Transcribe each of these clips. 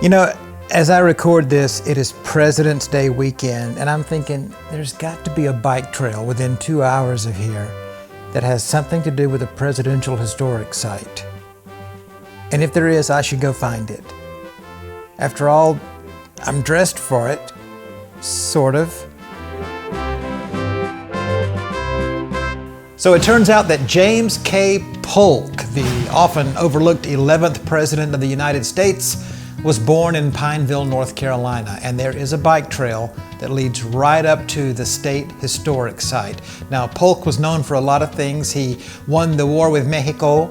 You know, as I record this, it is President's Day weekend, and I'm thinking there's got to be a bike trail within 2 hours of here that has something to do with a presidential historic site. And if there is, I should go find it. After all, I'm dressed for it, sort of. So it turns out that James K. Polk, the often overlooked 11th President of the United States, was born in Pineville, North Carolina, and there is a bike trail that leads right up to the state historic site. Now, Polk was known for a lot of things. He won the war with Mexico.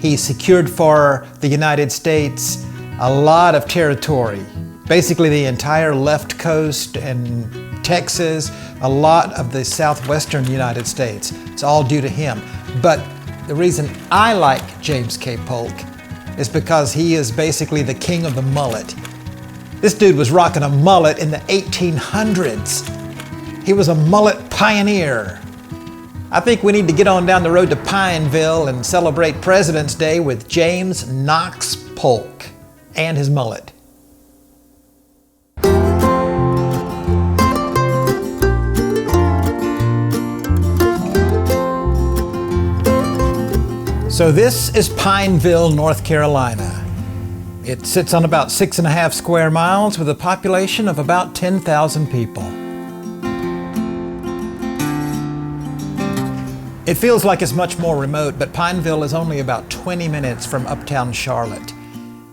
He secured for the United States a lot of territory, basically the entire left coast and Texas, a lot of the southwestern United States. It's all due to him. But the reason I like James K. Polk is because he is basically the king of the mullet. This dude was rocking a mullet in the 1800s. He was a mullet pioneer. I think we need to get on down the road to Pineville and celebrate President's Day with James Knox Polk and his mullet. So this is Pineville, North Carolina. It sits on about 6.5 square miles with a population of about 10,000 people. It feels like it's much more remote, but Pineville is only about 20 minutes from uptown Charlotte.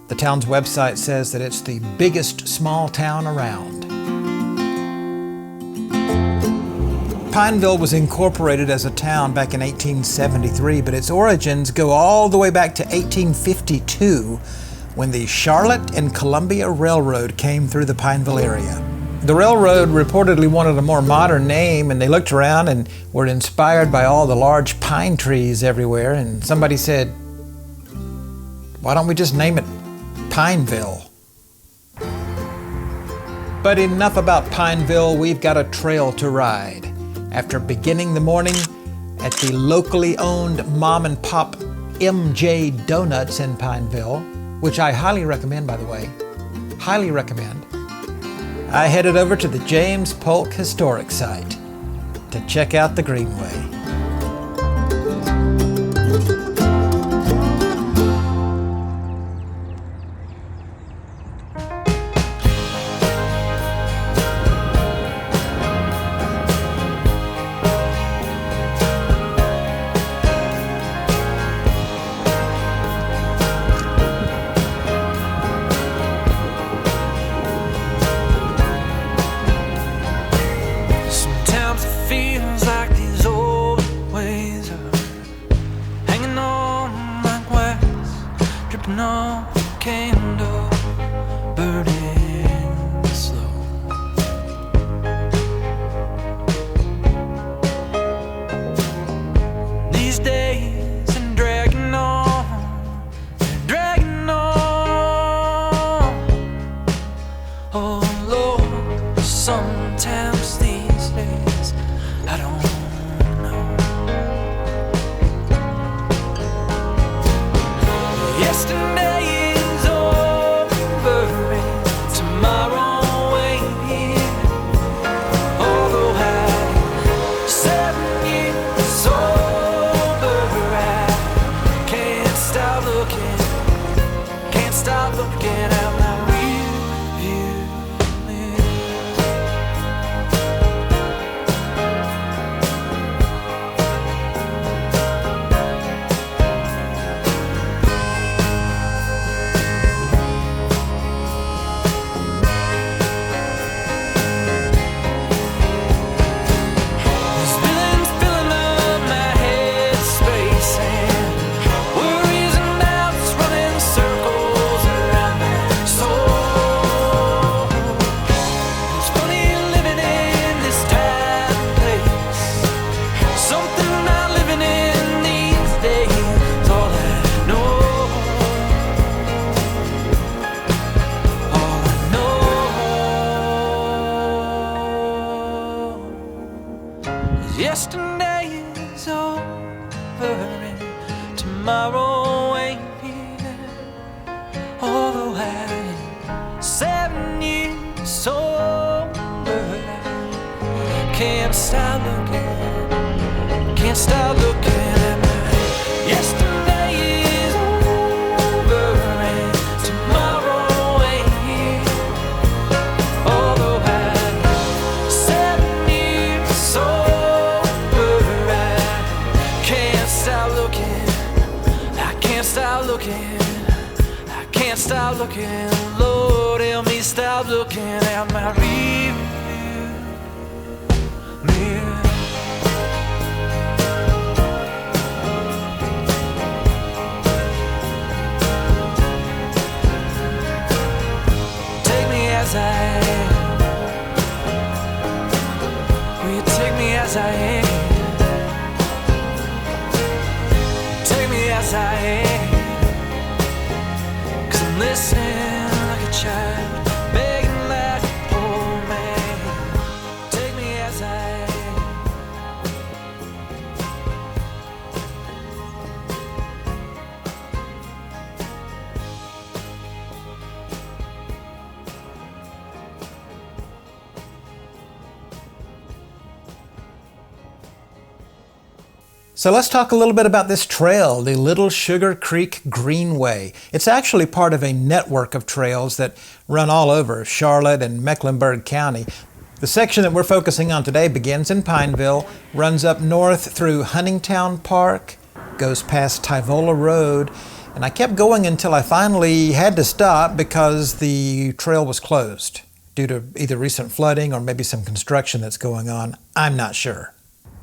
The town's website says that it's the biggest small town around. Pineville was incorporated as a town back in 1873, but its origins go all the way back to 1852 when the Charlotte and Columbia Railroad came through the Pineville area. The railroad reportedly wanted a more modern name, and they looked around and were inspired by all the large pine trees everywhere, and somebody said, why don't we just name it Pineville? But enough about Pineville, we've got a trail to ride. After beginning the morning at the locally owned mom and pop MJ Donuts in Pineville, which I highly recommend, by the way, highly recommend, I headed over to the James Polk Historic Site to check out the Greenway. No candle burning slow. These days and dragging on, dragging on. Oh Lord, sometimes these days I don't know. Yesterday is over and tomorrow ain't here. Although I'm 7 years older, I can't stop looking at my rear view Yesterday is over and tomorrow ain't here. Although I'm stop looking, can't stop looking at my yesterday is over and tomorrow ain't here. Although I'm 7 years sober, I can't stop looking, I can't stop looking, I can't stop looking. Lord, help me stop looking at my rear mirror. Take me as I am. Will you take me as I am? Take me as I am. 'Cause I'm listening like a child, begging like an old man. Take me as I am. So let's talk a little bit about this trail, the Little Sugar Creek Greenway. It's actually part of a network of trails that run all over Charlotte and Mecklenburg County. The section that we're focusing on today begins in Pineville, runs up north through Huntingtown Park, goes past Tyvola Road, and I kept going until I finally had to stop because the trail was closed due to either recent flooding or maybe some construction that's going on. I'm not sure.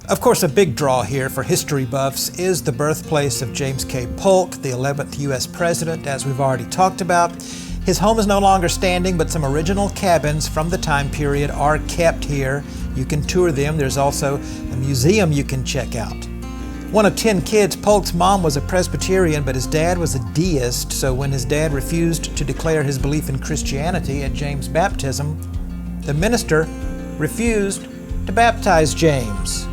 Of course, a big draw here for history buffs is the birthplace of James K. Polk, the 11th U.S. President, as we've already talked about. His home is no longer standing, but some original cabins from the time period are kept here. You can tour them. There's also a museum you can check out. One of 10 kids, Polk's mom was a Presbyterian, but his dad was a deist, so when his dad refused to declare his belief in Christianity at James' baptism, the minister refused to baptize James.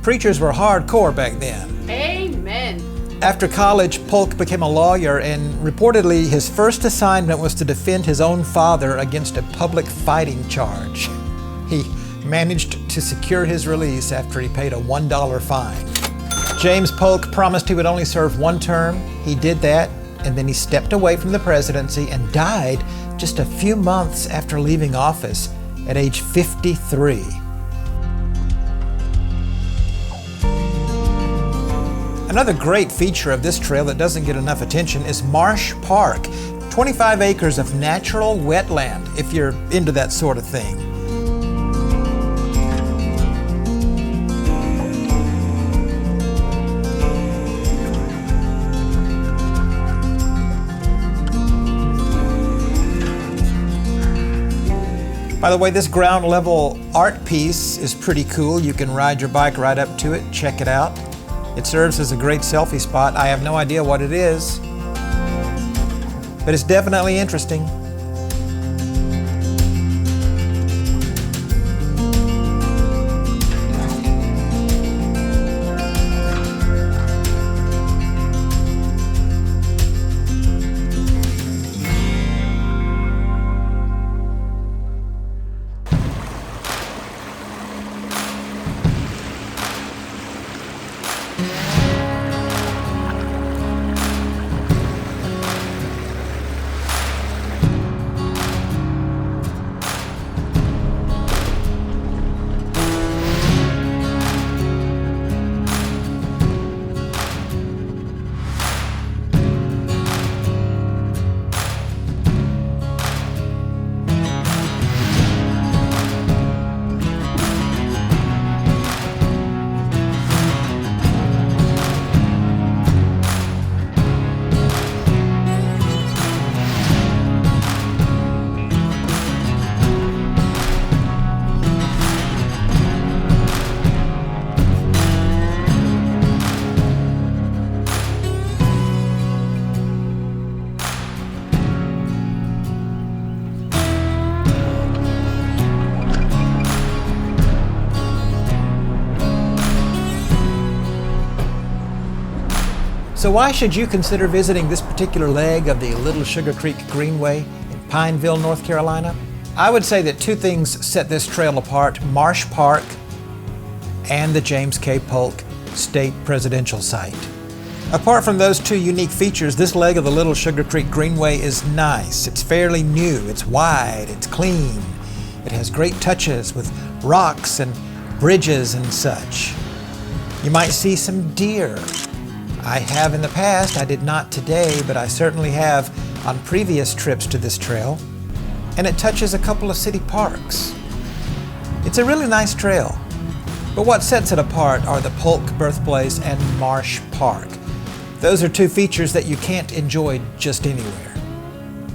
Preachers were hardcore back then. Amen. After college, Polk became a lawyer, and reportedly his first assignment was to defend his own father against a public fighting charge. He managed to secure his release after he paid a $1 fine. James Polk promised he would only serve one term. He did that, and then he stepped away from the presidency and died just a few months after leaving office at age 53. Another great feature of this trail that doesn't get enough attention is Marsh Park, 25 acres of natural wetland, if you're into that sort of thing. By the way, this ground level art piece is pretty cool. You can ride your bike right up to it, check it out. It serves as a great selfie spot. I have no idea what it is, but it's definitely interesting. So why should you consider visiting this particular leg of the Little Sugar Creek Greenway in Pineville, North Carolina? I would say that two things set this trail apart: Marsh Park and the James K. Polk State Presidential Site. Apart from those two unique features, this leg of the Little Sugar Creek Greenway is nice. It's fairly new, it's wide, it's clean. It has great touches with rocks and bridges and such. You might see some deer. I have in the past, I did not today, but I certainly have on previous trips to this trail. And it touches a couple of city parks. It's a really nice trail. But what sets it apart are the Polk birthplace and Marsh Park. Those are two features that you can't enjoy just anywhere.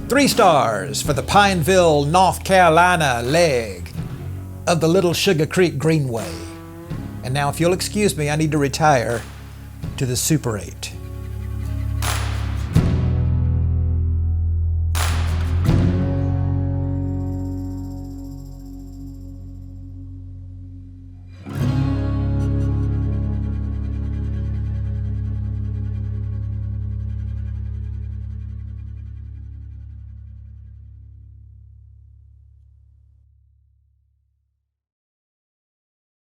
3 stars for the Pineville, North Carolina leg of the Little Sugar Creek Greenway. And now if you'll excuse me, I need to retire to the Super 8.